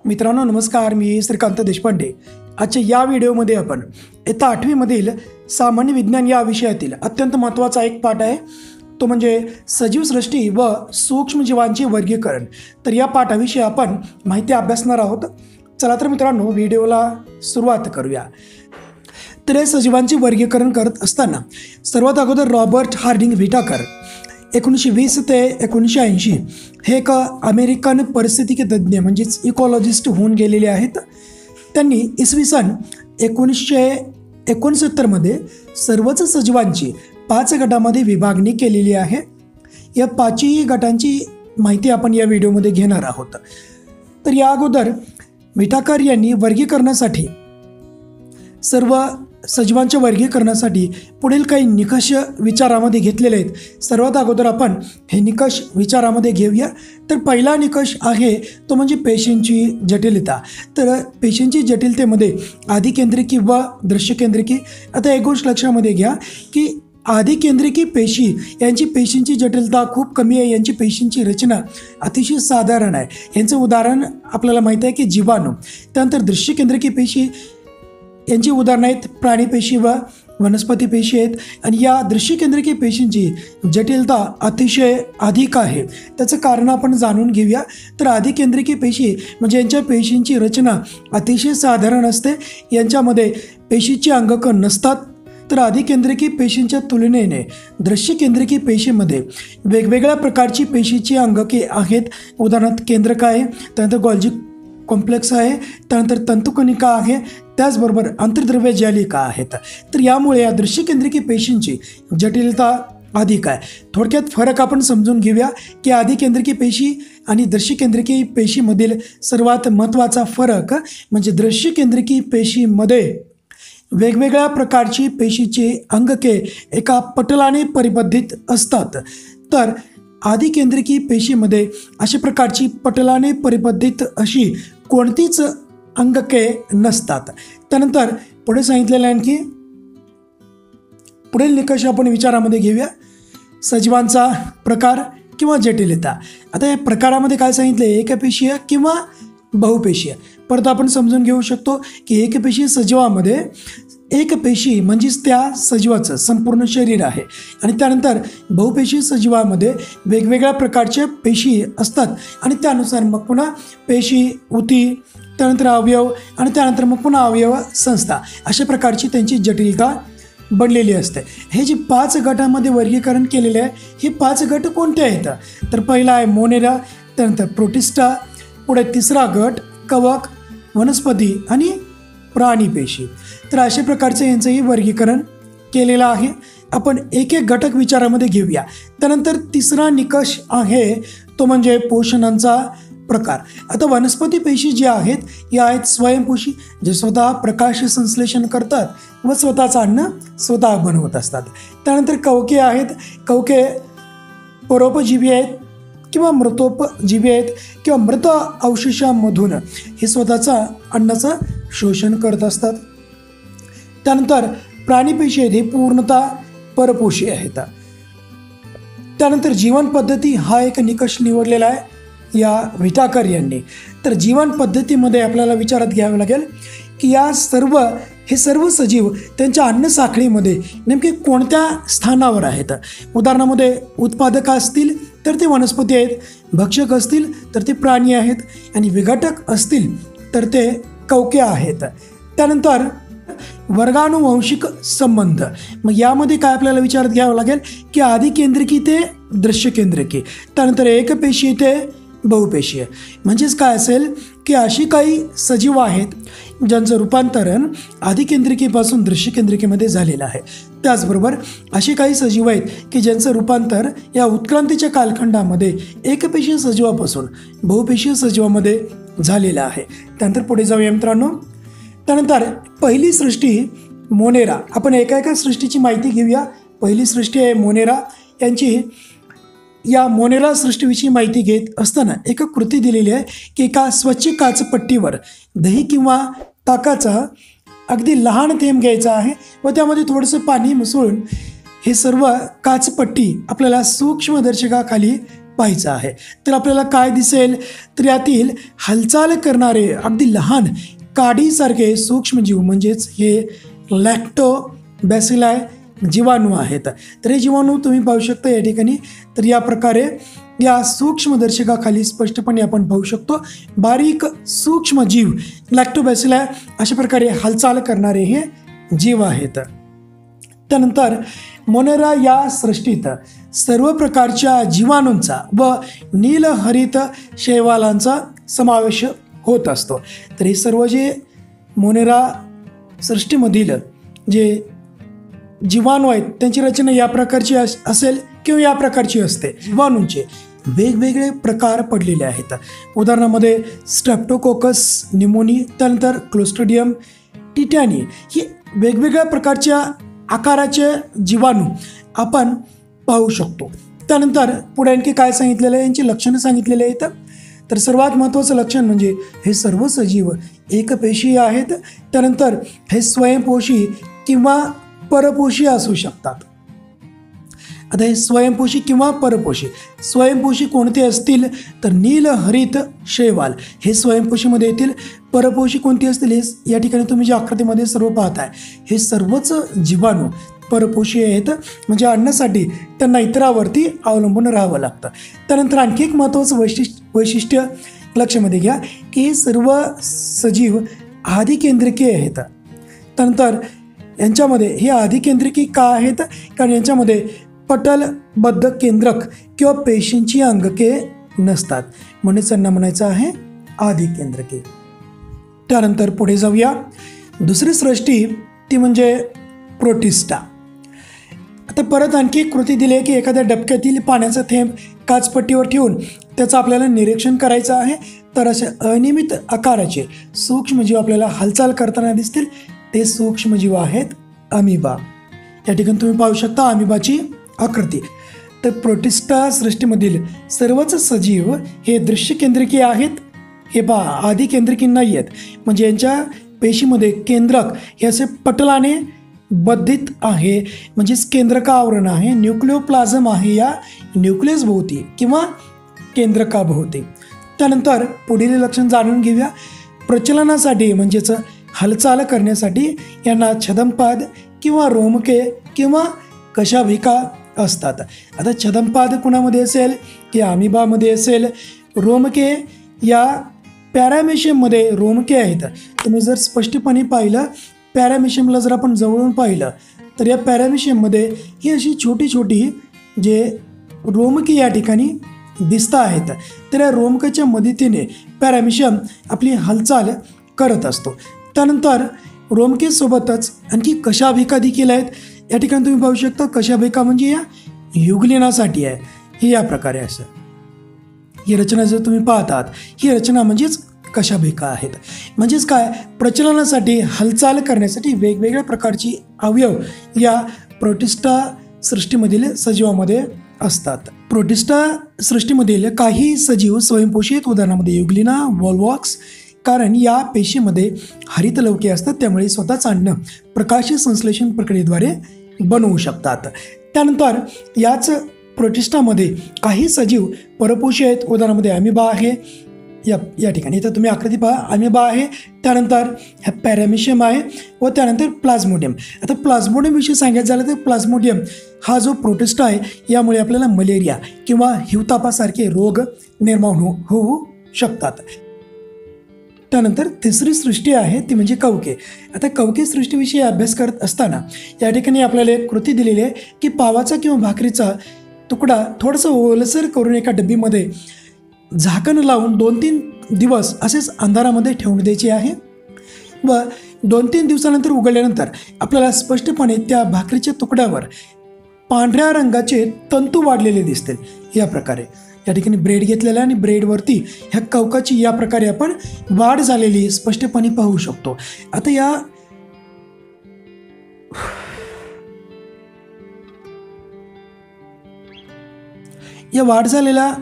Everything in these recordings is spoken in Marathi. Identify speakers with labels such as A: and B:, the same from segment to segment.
A: मित्रांनो नमस्कार, मी श्रीकांत देशपांडे। आजच्या या व्हिडिओमध्ये आपण इयत्ता 8वी मधील सामान्य विज्ञान या विषयातील अत्यंत महत्त्वाचा एक पाठ आहे, तो म्हणजे सजीव सृष्टी व सूक्ष्मजीवांचे वर्गीकरण। तर या पाठाविषयी आपण माहिती अभ्यासणार आहोत। चला तर मित्रांनो व्हिडिओला सुरुवात करूया। तर हे सजीवांचे वर्गीकरण करत असताना सर्वात अगोदर रॉबर्ट हार्डिंग व्हिटाकर 1920 ते 1980 हे एक अमेरिकन परिस्थितिकी तज्ज्ञ म्हणजेच इकॉलॉजिस्ट होऊन गेलेले आहेत। त्यांनी इसवी सन 1969 मध्ये सर्वच सजीवांची 5 गटामध्ये विभागणी केलेली आहे। या 5ही गटांची माहिती आपण या व्हिडिओमध्ये घेणार आहोत। तर या अगोदर व्हिटाकर यांनी वर्गीकरणासाठी सर्व सजीवांच्या वर्गीकरणासाठी पुढील काही निकष विचारामध्ये घेतलेले आहेत। सर्वात अगोदर आपण हे निकष विचारामध्ये घेऊया। तर पहिला निकष आहे तो म्हणजे पेशींची जटिलता। तर पेशींची जटिलतेमध्ये आधिकेंद्रिकी व दृश्यकेंद्रिकी। आता एक गोष्ट लक्षामध्ये घ्या की आधिकेंद्रिकी पेशी यांची पेशींची जटिलता खूप कमी आहे, यांची पेशींची रचना अतिशय साधारण आहे। यांचं उदाहरण आपल्याला माहिती आहे की जीवाणू। त्यानंतर दृश्यकेंद्रिकी पेशी यांची उदाहरणं आहेत प्राणीपेशी व वनस्पती पेशी आहेत। आणि या दृश्यकेंद्रिकी पेशींची जटिलता अतिशय अधिक आहे। त्याचं कारण आपण जाणून घेऊया। तर आधिकेंद्रिकी पेशी म्हणजे यांच्या पेशींची रचना अतिशय साधारण असते, यांच्यामध्ये पेशीची अंगकं नसतात। तर आधिकेंद्रिकी पेशींच्या तुलनेने दृश्यकेंद्रिकी पेशीमध्ये वेगवेगळ्या प्रकारची पेशीची अंगके आहेत। उदाहरणार्थ केंद्रक आहे, त्यानंतर गॉल्जी कॉम्प्लेक्स आहे, त्यानंतर तंतुकणिका आहे, त्याचबरोबर आंतरद्रव्य जालिका आहेत। तर यामुळे या दृश्यकेंद्रिकी पेशींची जटिलता अधिक आहे। थोडक्यात फरक आपण समजून घेऊया की आधिकेंद्रिकी पेशी आणि दृश्यकेंद्रिकी पेशीमधील सर्वात महत्त्वाचा फरक म्हणजे दृश्यकेंद्रिकी पेशीमध्ये वेगवेगळ्या प्रकारची पेशीची अंगके एका पटलाने परिबद्धित असतात। तर आधिकेंद्रिकी पेशीमध्ये अशा प्रकारची पटलाने परिबद्धित अशी कोणतीच अंगके नसतात। त्यानंतर पुढे सांगितलेलं आहे की पुढील निकष आपण विचारामध्ये घेऊया, सजीवांचा प्रकार किंवा जटिलता। आता या प्रकारामध्ये काय सांगितले, एकपेशीय किंवा बहुपेशीय। परत आपण समजून घेऊ शकतो की एकपेशीय सजीवामध्ये एक पेशी म्हणजेच त्या सजीवाचं संपूर्ण शरीर आहे, आणि त्यानंतर बहुपेशीय सजीवामध्ये वेगवेगळ्या प्रकारच्या पेशी असतात, आणि त्यानुसार मग पुन्हा पेशी, उती, त्यानंतर अवयव, आणि त्यानंतर मग पुन्हा अवयव संस्था, अशा प्रकारची त्यांची जटिलता बनलेली असते। हे जे 5 गटामध्ये वर्गीकरण केलेले आहे, हे 5 गट कोणते आहेत? तर पहिला आहे मोनेरा, त्यानंतर प्रोटिस्टा, पुढे तिसरा गट कवक, वनस्पती आणि प्राणी पेशी। तर अशा प्रकारचे यांचंही वर्गीकरण केलेलं आहे। आपण एक एक घटक विचारामध्ये घेऊया। त्यानंतर तिसरा निकष आहे तो म्हणजे पोषणांचा प्रकार। आता वनस्पती पेशी ज्या आहेत या आहेत स्वयंपोषी, जे स्वतः प्रकाश संश्लेषण करतात व स्वतःचं अन्न स्वतः बनवत असतात। त्यानंतर कवके आहेत, कवके परोपजीवी आहेत किंवा मृतोपजीवी आहेत, किंवा मृत अवशेषांमधून हे स्वतःचा अन्नाचं शोषण करत असतात। त्यानंतर प्राणीपेशी आहेत, हे पूर्णतः परपोषी आहेत। त्यानंतर जीवन पद्धती हा एक निकष निवडलेला आहे या व्हिटाकर यांनी। तर जीवन पद्धतीमध्ये आपल्याला विचारात घ्यावं लागेल की हे सर्व सजीव त्यांच्या अन्न साखळीमध्ये नेमके कोणत्या स्थानावर आहेत। उदाहरणामध्ये उत्पादक असतील तर ते वनस्पती आहेत, भक्षक असतील तर ते प्राणी आहेत, आणि विघटक असतील तर ते कवके आहेत। त्यानंतर वर्गानुवंशिक संबंध, मग यामध्ये काय आपल्याला विचारात घ्यावं लागेल की आधिकेंद्रिकी ते दृश्यकेंद्रिकी, त्यानंतर एकपेशीय ते बहुपेशीय। म्हणजेच काय असेल की अशी काही सजीव आहेत ज्यांचं रूपांतरण आधिकेंद्रिकीपासून दृश्यकेंद्रिकीमध्ये झालेलं आहे। त्याचबरोबर असे काही सजीव आहेत की ज्यांचं रूपांतर या उत्क्रांतीच्या कालखंडामध्ये एकपेशीय सजीवापासून बहुपेशीय सजीवामध्ये झालेलं आहे। त्यानंतर पुढे जाऊया मित्रांनो। त्यानंतर पहिली सृष्टी मोनेरा। आपण एका सृष्टीची माहिती घेऊया। पहिली सृष्टी आहे मोनेरा यांची। या मोनेरा सृष्टीविषयी माहिती घेत असताना एक कृती दिलेली आहे की एका स्वच्छ काचपट्टीवर दही किंवा ताकाचा अगदी लहान थेंब घ्यायचा आहे व त्यामध्ये थोडंसं पाणी मिसळून हे सर्व काचपट्टी आपल्याला सूक्ष्मदर्शकाखाली पाहायचं आहे. तर आपल्याला काय दिसेल, तर यातील हालचाल करणारे अगदी लहान काडीसारखे सूक्ष्मजीव म्हणजेच हे लॅक्टोबॅसिलाई जीवाणू आहेत. तर हे जीवाणू तुम्ही पाहू शकता या ठिकाणी. तर या प्रकारे या सूक्ष्मदर्शकाखाली स्पष्टपणे आपण पाहू शकतो बारीक सूक्ष्म जीव लॅक्टोबॅसिलाई अशा प्रकारे हालचाल करणारे हे जीव आहेत. त्यानंतर मोनेरा या सृष्टीत सर्व प्रकारच्या जीवाणूंचा व नीलहरित शैवालांचा समावेश होत असतो. तर हे सर्व जे मोनेरा सृष्टीमधील जे जीवाणू आहेत त्यांची रचना या प्रकारची असेल किंवा या प्रकारची असते. जीवाणूंचे वेगवेगळे प्रकार पडलेले आहेत. उदाहरणामध्ये स्ट्रेप्टोकोकस निमोनी, त्यानंतर क्लोस्ट्रिडियम टिटॅनी ही वेगवेगळ्या प्रकारच्या आकाराचे जीवाणू आपण पाहू शकतो. त्यानंतर पुढे आणखी काय सांगितलेलं आहे, यांची लक्षणं सांगितलेली आहेत. तर सर्वात महत्त्वाचं लक्षण म्हणजे हे सर्व सजीव एकपेशीय आहेत. त्यानंतर हे स्वयंपोषी किंवा परपोषी असू शकतात. आता हे स्वयंपोषी किंवा परपोषी, स्वयंपोषी कोणते असतील तर नीलहरित शैवाल हे स्वयंपोषीमध्ये येतील. परपोषी कोणती असतील हे या ठिकाणी तुम्ही ज्या आकृतीमध्ये सर्व पाहताय हे सर्वच जीवाणू परपोषी आहेत. म्हणजे अन्नासाठी त्यांना इतरावरती अवलंबून राहावं लागतं. त्यानंतर आणखी एक महत्त्वाचं वैशिष्ट्य लक्षामध्ये घ्या की हे सर्व सजीव आधिकेंद्रिकीय आहेत. त्यानंतर यांच्यामध्ये हे आधिकेंद्रिकी का आहेत, कारण यांच्यामध्ये पटलबद्ध केंद्रक किंवा पेशींची अंगके नसतात, म्हणून त्यांना म्हणायचं आहे आधिकेंद्रके. त्यानंतर पुढे जाऊया. दुसरी सृष्टी ती म्हणजे प्रोटिस्टा. आता परत आणखी एक कृती दिली आहे की एखाद्या डबक्यातील पाण्याचा थेंब काचपट्टीवर ठेवून त्याचं आपल्याला निरीक्षण करायचं आहे. तर असे अनियमित आकाराचे सूक्ष्मजीव आपल्याला हालचाल करताना दिसतील. ते सूक्ष्मजीव आहेत अमिबा. या ठिकाणी तुम्ही पाहू शकता अमिबाची आकृती. तर प्रोटिस्टा सृष्टीमधील सर्वच सजीव हे दृश्य केंद्रिकीय आहेत. हे पहा आधी केंद्रिकी नाही आहेत, म्हणजे यांच्या पेशीमध्ये केंद्रक हे असे पटलाने बद्धित आहे, म्हणजेच केंद्रकावरण आहे. न्यूक्लिओप्लाझम आहे या न्यूक्लियस भोवती किंवा केंद्रकाभोवती. त्यानंतर पुढील लक्षण जाणून घेऊया. प्रचलनासाठी म्हणजेच हालचाल करण्यासाठी यांना छदमपाद किंवा रोमके किंवा कशाभिका असतात. आता छदमपाद कुणामध्ये असेल की अमिबामध्ये असेल. रोमके या पॅरामेशियममध्ये रोमके आहेत. तुम्ही जर स्पष्टपणे पाहिलं पॅरामेशियमला जर आपण जवळून पाहिलं तर या पॅरामेशियममध्ये ही अशी छोटी छोटी जे रोमके या ठिकाणी दिसत आहेत. तर या रोमकेच्या मदतीने पॅरामेशियम आपली हालचाल करत असतो. त्यानंतर रोमकेसोबतच आणखी कशाभिका देखील आहेत. या ठिकाणी तुम्ही पाहू शकता कशाभिका म्हणजे या युगलिनासाठी आहे. हे या प्रकारे असं ही रचना जर तुम्ही पाहतात ही रचना म्हणजेच कशाभिका आहेत. म्हणजेच काय, प्रचलनासाठी हालचाल करण्यासाठी वेगवेगळ्या प्रकारची अवयव या प्रोटिस्टा सृष्टीमधील सजीवामध्ये असतात. प्रोटिस्टा सृष्टीमधील काही सजीव स्वयंपोषी आहेत. उदाहरणामध्ये युगलिना, वॉलवॉक्स. कारण या पेशीमध्ये हरितलवके असतात, त्यामुळे स्वतःच अन्न प्रकाश संश्लेषण प्रक्रियेद्वारे बनवू शकतात. त्यानंतर याच प्रोटिस्टामध्ये काही सजीव परपोषी आहेत. उदाहरणामध्ये अमिबा आहे. या ठिकाणी इथं तुम्ही आकृती पहा, अमिबा आहे. त्यानंतर हा पॅरामेशियम आहे व त्यानंतर प्लाझ्मोडियम. आता प्लाझ्मोडियम विषयी सांगायचं झालं तर प्लाझ्मोडियम हा जो प्रोटिस्टा आहे यामुळे आपल्याला मलेरिया किंवा हिवतापासारखे रोग निर्माण होऊ शकतात. त्यानंतर तिसरी सृष्टी आहे ती म्हणजे कवके. आता कवके सृष्टीविषयी अभ्यास करत असताना या ठिकाणी आपल्याला एक कृती दिलेली आहे की पावाचा किंवा भाकरीचा तुकडा थोडंसं ओलसर करून एका डब्बीमध्ये झाकण लावून 2-3 दिवस असेच अंधारामध्ये ठेवून द्यायचे आहे व 2-3 दिवसानंतर उघडल्यानंतर आपल्याला स्पष्टपणे त्या भाकरीच्या तुकड्यावर पांढऱ्या रंगाचे तंतू वाढलेले दिसतील. या प्रकारे या ठिकाणी ब्रेड घेतलेला आणि ब्रेडवरती ह्या कवकाची या प्रकारे आपण वाढ झालेली स्पष्टपणे पाहू शकतो. आता या वाढ झालेल्या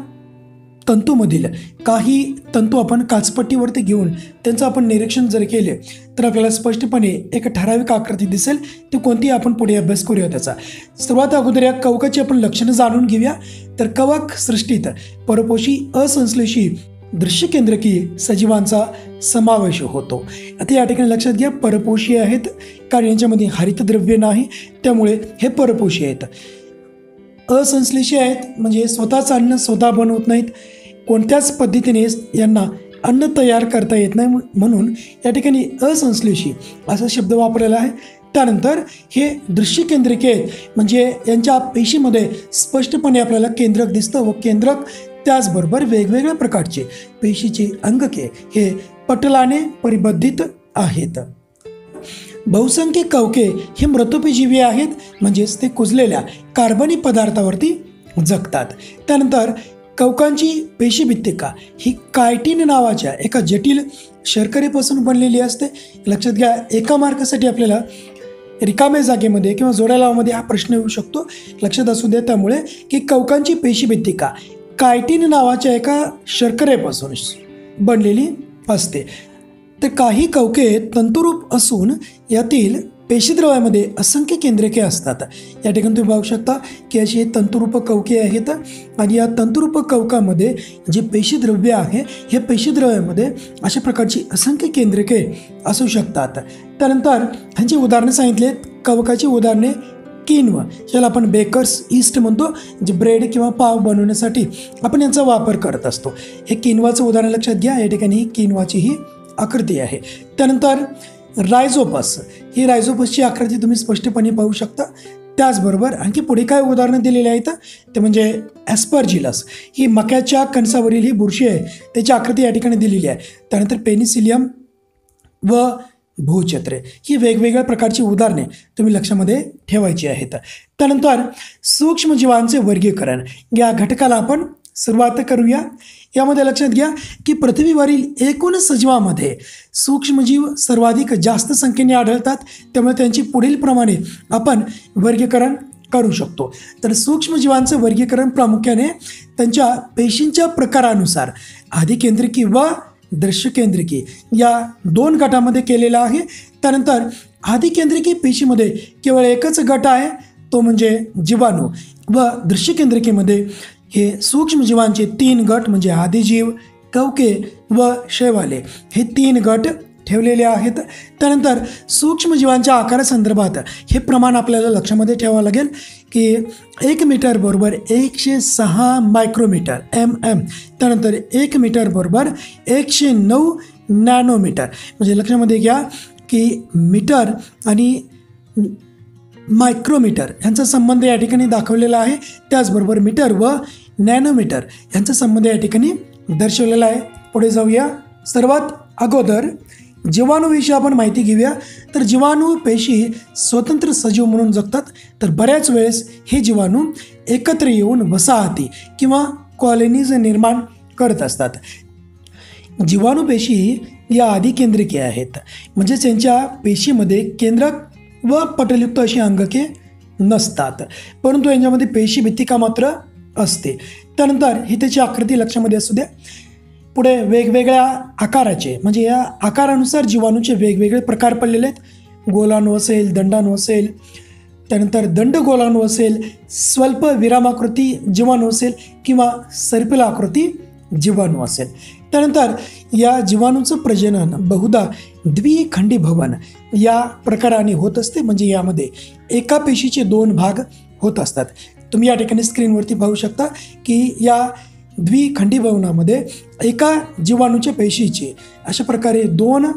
A: तंतूमधील काही तंतू आपण काचपट्टीवरती घेऊन त्यांचं आपण निरीक्षण जर केले तर आपल्याला स्पष्टपणे एक ठराविक आकृती दिसेल. ती कोणती आपण पुढे अभ्यास करूया त्याचा. सर्वात अगोदर या कवकाची आपण लक्षणं जाणून घेऊया. तर कवक सृष्टीत परपोषी असंश्लेषी दृश्यकेंद्रकीय सजीवांचा समावेश होतो. आता या ठिकाणी लक्षात घ्या, परपोषी आहेत कारण यांच्यामध्ये हरितद्रव्य नाही, त्यामुळे हे परपोषी आहेत. असंश्लेषी आहेत म्हणजे स्वतःच अन्न स्वतः बनवत नाहीत, कोणत्याच पद्धतीने यांना अन्न तयार करता येत नाही, म्हणून या ठिकाणी असंश्लेषी असा शब्द वापरलेला आहे. त्यानंतर हे दृश्यकेंद्रिके आहेत म्हणजे यांच्या पेशीमध्ये स्पष्टपणे आपल्याला केंद्रक दिसतं व केंद्रक त्याचबरोबर वेगवेगळ्या प्रकारचे पेशीचे अंगके हे पटलाने परिबद्धित आहेत. बहुसंख्य कवके हे मृतोपजीवी आहेत म्हणजेच ते कुजलेल्या कार्बनी पदार्थावरती जगतात. त्यानंतर कवकांची पेशीभित्तिका ही कायटिन नावाच्या एका जटिल शर्करेपासून बनलेली असते. लक्षात घ्या, एका मार्कासाठी आपल्याला रिकाम्या जागेमध्ये किंवा जोड्या लावामध्ये हा प्रश्न येऊ शकतो, लक्षात असू द्या. त्यामुळे की कवकांची पेशीभित्तिका कायटिन नावाच्या एका शर्करेपासून बनलेली असते. तर काही कवके तंतुरूप असून यातील पेशीद्रव्यामध्ये असंख्य केंद्रके असतात. या ठिकाणी तुम्ही पाहू शकता की अशी तंतुरूप कवके आहेत आणि या तंतुरूप कवकामध्ये जे पेशीद्रव्य आहे हे पेशीद्रव्यामध्ये अशा प्रकारची असंख्य केंद्रके असू शकतात. त्यानंतर ह्यांची उदाहरणं सांगितलेत. कवकाची उदाहरणे किन्व, ज्याला आपण बेकर्स ईस्ट म्हणतो, जे ब्रेड किंवा पाव बनवण्यासाठी आपण यांचा वापर करत असतो. हे किन्वाचं उदाहरण लक्षात घ्या. या ठिकाणी ही किन्वाची ही आकृती आहे. त्यानंतर रायझोपस, ही रायझोपसची आकृती तुम्ही स्पष्टपणे पाहू शकता. त्याचबरोबर आणखी पुढे काय उदाहरणं दिलेली आहेत ते म्हणजे ॲस्परजिलस, ही मक्याच्या कणसावरील ही बुरशी आहे, त्याची आकृती या ठिकाणी दिलेली आहे. त्यानंतर पेनिसिलियम व भूछत्रे, ही वेगवेगळ्या प्रकारची उदाहरणे तुम्ही लक्षामध्ये ठेवायची आहेत. त्यानंतर सूक्ष्मजीवांचे वर्गीकरण या घटकाला आपण सुरुवात करूया. यामध्ये लक्षात घ्या की पृथ्वीवरील एकूण सजीवांमध्ये सूक्ष्मजीव सर्वाधिक जास्त संख्येने आढळतात, त्यामुळे त्यांची पुढील प्रमाणे आपण वर्गीकरण करू शकतो. तर सूक्ष्मजीवांचं वर्गीकरण प्रामुख्याने त्यांच्या पेशींच्या प्रकारानुसार आधिकेंद्रिकी व दृश्यकेंद्रिकी या दोन गटामध्ये केलेलं आहे. त्यानंतर आधिकेंद्रिकी पेशीमध्ये केवळ एकच गट आहे, तो म्हणजे जीवाणू, व दृश्यकेंद्रिकीमध्ये हे सूक्ष्मजीवांचे 3 गट म्हणजे आदिजीव, कवके व शैवाले हे 3 गट ठेवलेले आहेत. त्यानंतर सूक्ष्मजीवांच्या आकारासंदर्भात हे प्रमाण आपल्याला लक्षामध्ये ठेवावं लागेल की 1 मीटर बरोबर 106 मायक्रोमीटर MM, त्यानंतर 1 मीटर बरोबर 109 नॅनोमीटर. म्हणजे लक्षामध्ये घ्या की मीटर आणि मायक्रोमीटर यांचा संबंध या ठिकाणी दाखवलेला आहे. त्याचबरोबर मीटर व नॅनोमीटर यांचा संबंध या ठिकाणी दर्शवलेला आहे. पुढे जाऊया. सर्वात अगोदर जीवाणूविषयी आपण माहिती घेऊया. तर जीवाणू पेशी स्वतंत्र सजीव म्हणून जगतात. तर बऱ्याच वेळेस हे जीवाणू एकत्र येऊन वसाहती किंवा कॉलनीज निर्माण करत असतात. जीवाणू पेशी या आधिकेंद्रिके आहेत म्हणजेच त्यांच्या पेशीमध्ये केंद्रक व पटलयुक्त अशी अंगके नसतात, परंतु यांच्यामध्ये पेशीभित्तिका मात्र असते. त्यानंतर ही त्याची आकृती लक्षामध्ये असू द्या. पुढे वेगवेगळ्या आकाराचे म्हणजे या आकारानुसार जीवाणूचे वेगवेगळे प्रकार पडलेले आहेत. गोलाणू असेल, दंडाणू असेल, त्यानंतर दंडगोलाणू असेल, स्वल्प विरामाकृती जीवाणू असेल किंवा सर्पिल आकृती जीवाणू असेल. त्यानंतर या जीवाणूचं प्रजनन बहुधा द्विखंडीभवन या प्रकाराने होत असते, म्हणजे यामध्ये एका पेशीचे 2 भाग होत असतात. तुम्ही या ठिकाणी स्क्रीनवरती पाहू शकता की या द्विखंडीभवनामध्ये एका जीवाणूच्या पेशीचे अशा प्रकारे 2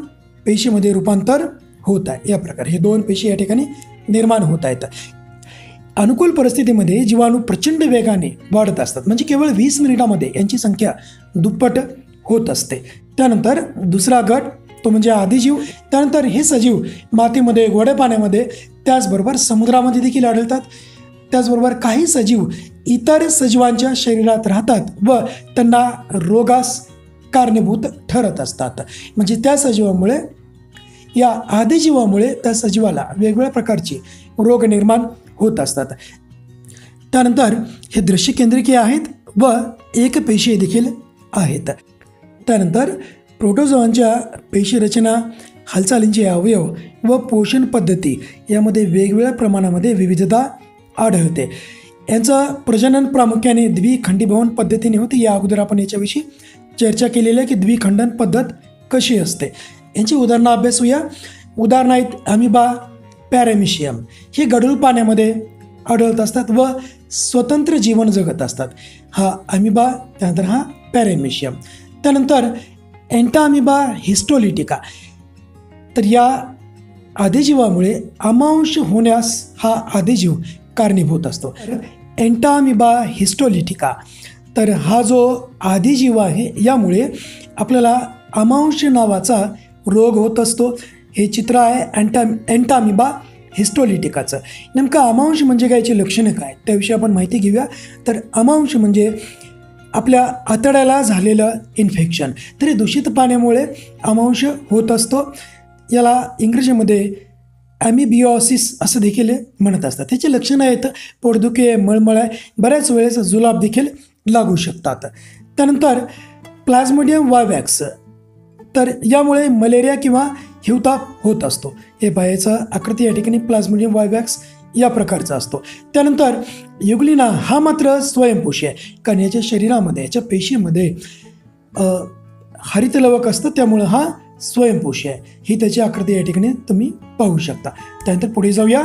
A: पेशीमध्ये रूपांतर होत आहे. या प्रकारे हे 2 पेशी या ठिकाणी निर्माण होत आहेत. अनुकूल परिस्थितीमध्ये जीवाणू प्रचंड वेगाने वाढत असतात, म्हणजे केवळ 20 मिनिटामध्ये यांची संख्या दुप्पट होत असते. त्यानंतर दुसरा गट तो म्हणजे आदिजीव. त्यानंतर हे सजीव मातीमध्ये, गोड्या पाण्यामध्ये, त्याचबरोबर समुद्रामध्ये देखील आढळतात. त्याचबरोबर काही सजीव इतर सजीवांच्या शरीरात राहतात व त्यांना रोगास कारणीभूत ठरत असतात. म्हणजे त्या सजीवामुळे, या आदिजीवामुळे त्या सजीवाला वेगवेगळ्या प्रकारचे रोग निर्माण होत असतात. त्यानंतर हे दृश्यकेंद्रिके आहेत व एकपेशीय देखील आहेत. त्यानंतर प्रोटोझोआंच्या पेशी रचना, हालचालींचे अवयव व पोषण पद्धती यामध्ये वेगवेगळ्या प्रमाणामध्ये विविधता आढळते. यांचं प्रजनन प्रामुख्याने द्विखंडीभवन पद्धतीने होते. या अगोदर आपण याच्याविषयी चर्चा केलेली आहे की द्विखंडन पद्धत कशी असते. यांची उदाहरणं अभ्यासूया. उदाहरण आहेत अमिबा, पॅरामिशियम. हे गढूळ पाण्यामध्ये आढळत असतात व स्वतंत्र जीवन जगत असतात. हा अमिबा, त्यानंतर हा पॅरामिशियम. त्यानंतर एंटाअमिबा हिस्टोलिटिका. तर या आदिजीवामुळे अमांश होण्यास हा आदिजीव कारणीभूत असतो. एंटाअमिबा हिस्टोलिटिका, तर हा जो आदिजीव आहे यामुळे आपल्याला अमांश नावाचा रोग होत असतो. हे चित्र आहे एंटाअमिबा हिस्टोलिटिकाचं. नेमकं अमांश म्हणजे काय, याची लक्षणं काय, त्याविषयी आपण माहिती घेऊया. तर अमांश म्हणजे आपल्या आतड्याला झालेलं इन्फेक्शन. तर हे दूषित पाण्यामुळे अमांश होत असतो. याला इंग्रजीमध्ये ॲमिबिओसिस असं देखील म्हणत असतात. त्याची लक्षणं आहेत पोटदुखी, मळमळ, बऱ्याच वेळेस जुलाब देखील लागू शकतात. त्यानंतर प्लाझ्मोडियम वायवॅक्स, तर यामुळे मलेरिया किंवा हिवताप होत असतो. हे बाहेरचं आकृती या ठिकाणी प्लाझ्मोडियम वायवॅक्स या प्रकारचा असतो. त्यानंतर युग्लिना हा मात्र स्वयंपोषी आहे, कारण याच्या शरीरामध्ये, याच्या पेशीमध्ये हरितलवक असतं, त्यामुळं हा स्वयंपोषी आहे. ही त्याची आकृती या ठिकाणी तुम्ही पाहू शकता. त्यानंतर पुढे जाऊया.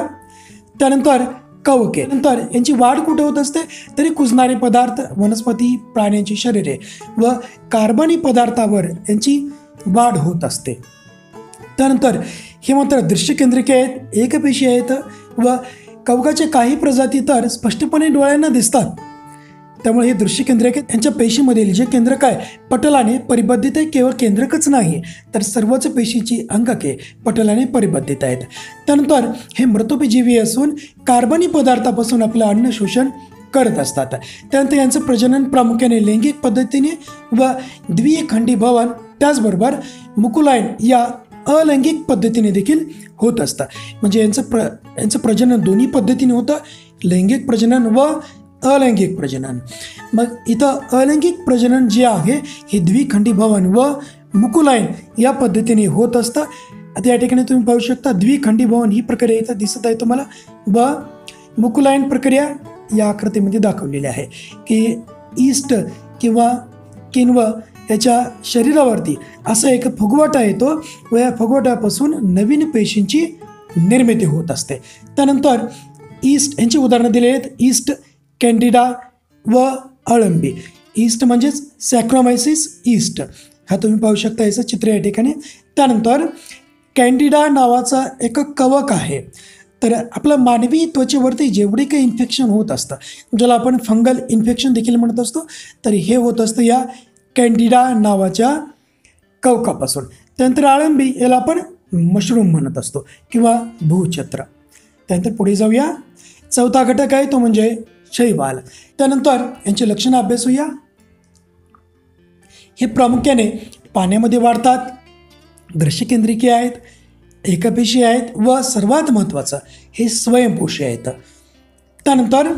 A: त्यानंतर कवके. नंतर यांची वाढ कुठे होत असते, तरी कुजणारे पदार्थ, वनस्पती, प्राण्यांची शरीरे व कार्बनी पदार्थावर यांची वाढ होत असते. त्यानंतर हे मात्र दृश्यकेंद्रिके आहेत, एकपेशी आहेत व कवकाच्या काही प्रजाती तर स्पष्टपणे डोळ्यांना दिसतात. त्यामुळे हे दृश्यकेंद्रिके, यांच्या पेशीमधील जे केंद्रक आहे पटलाने परिबद्धित आहे. केवळ केंद्रकच नाही तर सर्वच पेशीची अंगके पटलाने परिबद्धित आहेत. त्यानंतर हे मृतोपजीवी असून कार्बनी पदार्थापासून आपलं अन्न शोषण करत असतात. त्यानंतर यांचं प्रजनन प्रामुख्याने लैंगिक पद्धतीने व द्विखंडी भवन, त्याचबरोबर मुकुलाईन या अलैंगिक पद्धतीने देखील होत असतं. म्हणजे यांचं प्रजनन दोन्ही पद्धतीने होतं, लैंगिक प्रजनन व अलैंगिक प्रजनन. मग इथं अलैंगिक प्रजनन जे आहे हे द्विखंडी भवन व मुकुलाईन या पद्धतीने होत असतं. आता या ठिकाणी तुम्ही पाहू शकता द्विखंडी भवन ही प्रक्रिया इथं दिसत आहे तुम्हाला व मुकुलाईन प्रक्रिया या आकृतीमध्ये दाखवलेली आहे की ईस्ट किंवा किण्व याच्या शरीरावरती असं एक फुगवटा येतो व या फुगवट्यापासून नवीन पेशींची निर्मिती होत असते. त्यानंतर ईस्ट यांची उदाहरणं दिली आहेत. ईस्ट, कॅन्डिडा व अळंबी. ईस्ट म्हणजेच सॅक्रोमायसिस ईस्ट, हा तुम्ही पाहू शकता, याचं चित्र या ठिकाणी. त्यानंतर कॅन्डिडा नावाचा एक कवक आहे. तर आपलं मानवी त्वचेवरती जेवढे काही इन्फेक्शन होत असतं, ज्याला आपण फंगल इन्फेक्शन देखील म्हणत असतो, तर हे होत असतं या कॅन्डिडा नावाच्या कवकापासून. त्यानंतर अळंबी, याला आपण मशरूम म्हणत असतो किंवा भूछत्र. त्यानंतर पुढे जाऊया. चौथा घटक आहे तो म्हणजे शैवाल. त्यानंतर यांची लक्षणं अभ्यासूया. हे प्रामुख्याने पाण्यामध्ये वाढतात, दृश्यकेंद्रिके आहेत, एकपेशी आहेत व सर्वात महत्त्वाचं हे स्वयंपोषी आहेत. त्यानंतर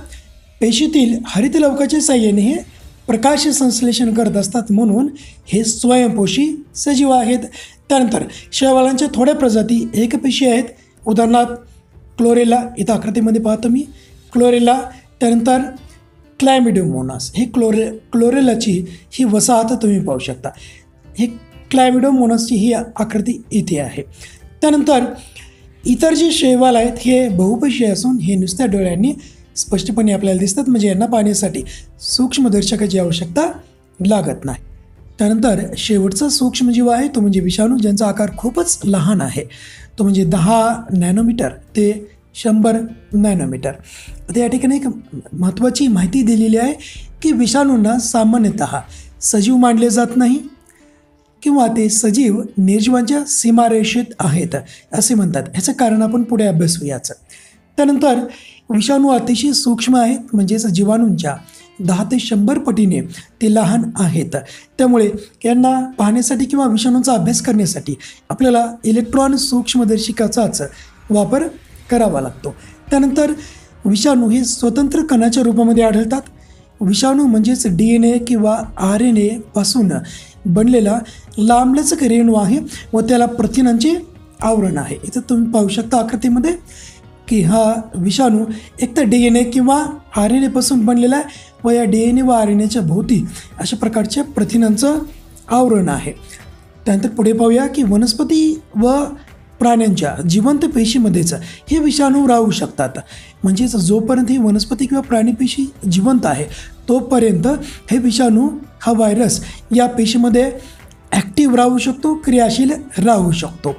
A: पेशीतील हरितलवकाच्या साहाय्याने हे प्रकाश संश्लेषण करत असतात, म्हणून हे स्वयंपोषी सजीव आहेत. त्यानंतर शैवालांच्या थोड्या प्रजाती एकपेशी आहेत. उदाहरणार्थ क्लोरेला, इथं आकृतीमध्ये पाहतो मी क्लोरेला. त्यानंतर क्लॅमिडोमोनास, हे क्लोरेलाची ही वसाहत तुम्ही पाहू शकता. हे क्लॅमिडोमोनासची ही आकृती इथे आहे. त्यानंतर इतर जे शैवाल आहेत हे बहुपेशी असून हे नुसत्या डोळ्यांनी स्पष्टपणे आपल्याला दिसतात, म्हणजे यांना पाहण्यासाठी सूक्ष्मदर्शकाची आवश्यकता लागत नाही. त्यानंतर शेवटचा सूक्ष्मजीव आहे तो म्हणजे विषाणू, ज्यांचा आकार खूपच लहान आहे, तो म्हणजे 10 नॅनोमीटर ते 100 नॅनोमीटर. आता या ठिकाणी एक महत्त्वाची माहिती दिलेली आहे की विषाणूंना सामान्यतः सजीव मानले जात नाही किंवा ते सजीव निर्जीवांच्या सीमारेषेत आहेत असे म्हणतात. ह्याचं कारण आपण पुढे अभ्यासूयाचं. त्यानंतर विषाणू अतिशय सूक्ष्म आहेत, म्हणजेच जीवाणूंच्या 10 ते 100 पटीने ते लहान आहेत. त्यामुळे यांना पाहण्यासाठी किंवा विषाणूंचा अभ्यास करण्यासाठी आपल्याला इलेक्ट्रॉन सूक्ष्मदर्शिकाचाच वापर करावा लागतो. त्यानंतर विषाणू हे स्वतंत्र कणाच्या रूपामध्ये आढळतात विषाणू म्हणजेच DNA किंवा RNA पासून बनलेला लांबलचक रेणू आहे व त्याला प्रथिनांचे आवरण आहे। इथं तुम्ही पाहू शकता आकृतीमध्ये की हा विषाणू एक तर DNA किंवा RNA पासून बनलेला आहे व या DNA व RNAच्या भोवती अशा प्रकारच्या प्रथिनांचं आवरण आहे। त्यानंतर पुढे पाहूया की वनस्पती व प्राण्यांच्या जिवंत पेशीमध्येच हे विषाणू राहू शकतात। म्हणजेच जोपर्यंत ही वनस्पती किंवा प्राणी पेशी जिवंत आहे तोपर्यंत हे विषाणू हा व्हायरस या पेशीमध्ये ॲक्टिव्ह राहू शकतो, क्रियाशील राहू शकतो।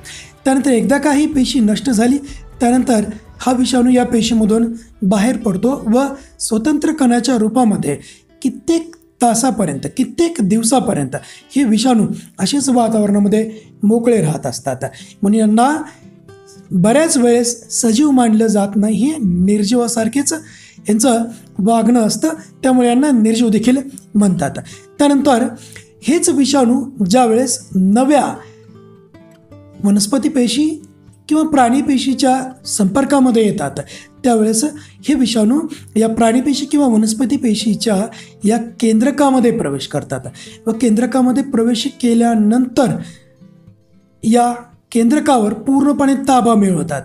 A: त्यानंतर एकदा का ही पेशी नष्ट झाली त्यानंतर हा विषाणू या पेशीमधून बाहेर पडतो व स्वतंत्र कणाच्या रूपामध्ये कित्येक तासापर्यंत, कित्येक दिवसापर्यंत हे विषाणू असेच वातावरणामध्ये मोकळे राहत असतात। म्हणून यांना बऱ्याच वेळेस सजीव मानलं जात नाही, हे निर्जीवासारखेच यांचं वागणं असतं, त्यामुळे यांना निर्जीव देखील म्हणतात। त्यानंतर हेच विषाणू ज्यावेळेस नव्या वनस्पती पेशी किंवा प्राणी पेशीच्या संपर्कामध्ये येतात त्यावेळेस हे विषाणू या प्राणीपेशी किंवा वनस्पती पेशीच्या या केंद्रकामध्ये प्रवेश करतात व केंद्रकामध्ये प्रवेश केल्यानंतर या केंद्रकावर पूर्णपणे ताबा मिळवतात।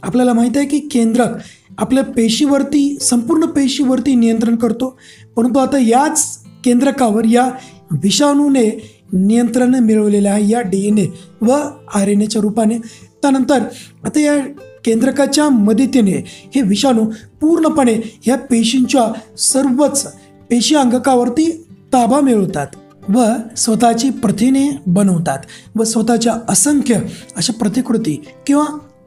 A: आपल्याला माहीत आहे की केंद्रक आपल्या पेशीवरती, संपूर्ण पेशीवरती नियंत्रण करतो, परंतु आता याच केंद्रकावर या विषाणूने नियंत्रण मिळवलेलं आहे या DNA व RNAच्या रूपाने। त्यानंतर आता या केंद्रकाच्या मदतीने हे विषाणू पूर्णपणे या पेशींच्या सर्वच पेशी अंगकावरती ताबा मिळवतात व स्वतःची प्रथिने बनवतात व स्वतःच्या असंख्य अशा प्रतिकृती किंवा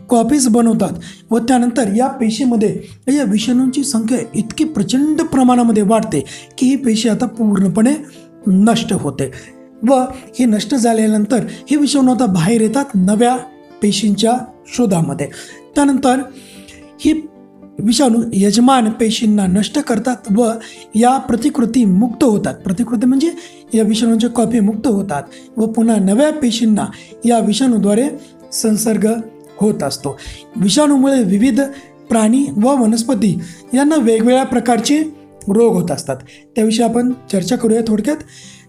A: कॉपीज बनवतात व त्यानंतर या पेशीमध्ये या विषाणूंची संख्या इतकी प्रचंड प्रमाणामध्ये वाढते की ही पेशी आता पूर्णपणे नष्ट होते व हे नष्ट झाल्यानंतर हे विषाणू आता बाहेर येतात नव्या पेशींच्या शोधामध्ये। त्यानंतर ही विषाणू यजमान पेशींना नष्ट करतात व या प्रतिकृती मुक्त होतात। प्रतिकृती म्हणजे या विषाणूंच्या कॉपी मुक्त होतात व पुन्हा नव्या पेशींना या विषाणूद्वारे संसर्ग होत असतो। विषाणूमुळे विविध प्राणी व वनस्पती यांना वेगवेगळ्या प्रकारचे रोग होत असतात, त्याविषयी आपण चर्चा करूया थोडक्यात।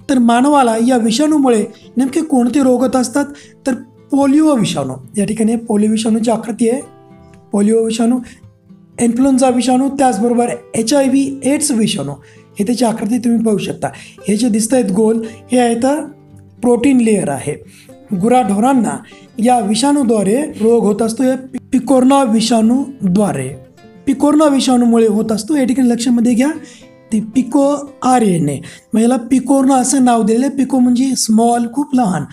A: तर मानवाला या विषाणूमुळे नेमके कोणते रोग होत असतात तर पोलिओ विषाणू, या ठिकाणी पोलिओ विषाणूची आकृती आहे, पोलिओ विषाणू, इन्फ्लुएन्झा विषाणू, त्याचबरोबर HIV एड्स विषाणू, हे त्याची आकृती तुम्ही पाहू शकता। हे जे दिसत आहेत गोल हे आहे तर प्रोटीन लेअर आहे। गुराढोरांना या विषाणूद्वारे रोग होत असतो, या पिकोर्ना विषाणूद्वारे, पिकोर्ना विषाणूमुळे होत असतो। या ठिकाणी लक्षामध्ये घ्या ती पिको RNA, मग याला पिकोर्ना असं नाव दिलेलं आहे। पिको म्हणजे स्मॉल, खूप लहान,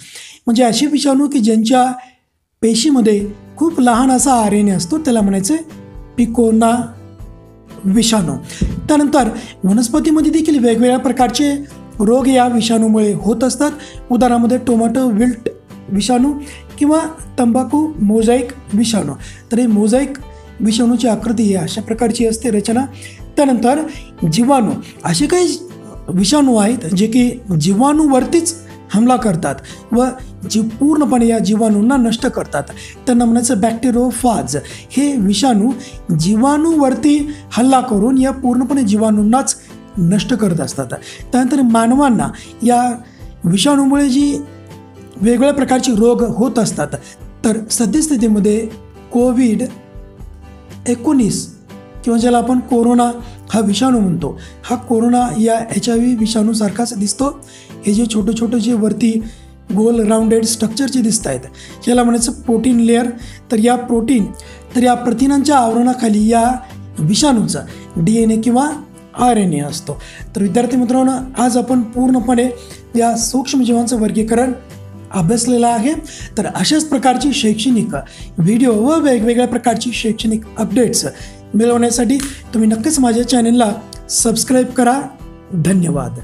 A: म्हणजे असे विषाणू की ज्यांच्या पेशीमध्ये खूप लहान असा RNA असतो त्याला म्हणायचं पिकोर्ना विषाणू। त्यानंतर वनस्पतीमध्ये देखील वेगवेगळ्या प्रकारचे रोग या विषाणूमुळे होत असतात। उदाहरणामध्ये टोमॅटो विल्ट विषाणू किंवा तंबाखू मोझाईक विषाणू। तर हे मोझाईक विषाणूची आकृती ही अशा प्रकारची असते रचना। त्यानंतर जीवाणू, असे काही विषाणू आहेत जे की जीवाणूवरतीच हमला करतात व पूर्णपणे या जीवाणूंना नष्ट करतात, त्यांना म्हणायचं बॅक्टेरियोफाज। हे विषाणू जीवाणूवरती हल्ला करून या पूर्णपणे जीवाणूंनाच नष्ट करत असतात। त्यानंतर मानवांना या विषाणूमुळे जी वेगवेगळ्या प्रकारचे रोग होत असतात, तर सद्यस्थितीमध्ये COVID-19 किंवा ज्याला आपण कोरोना हा विषाणू म्हणतो, हा कोरोना या HIV विषाणूसारखाच दिसतो। हे जे छोटे छोटे जे वरती गोल राऊंडेड स्ट्रक्चरचे दिसत आहेत याला म्हणायचं प्रोटीन लेअर। तर या प्रथिनांच्या आवरणाखाली या विषाणूचा DNA किंवा RNA असतो। तर विद्यार्थी मित्रांनो, आज आपण पूर्णपणे या सूक्ष्मजीवांचं वर्गीकरण अभ्यासलेलं आहे। तर अशाच प्रकारची शैक्षणिक व्हिडिओ व वेगवेगळ्या प्रकारची शैक्षणिक अपडेट्स मिळवण्यासाठी तुम्ही नक्कीच माझ्या चॅनलला सबस्क्राईब करा। धन्यवाद।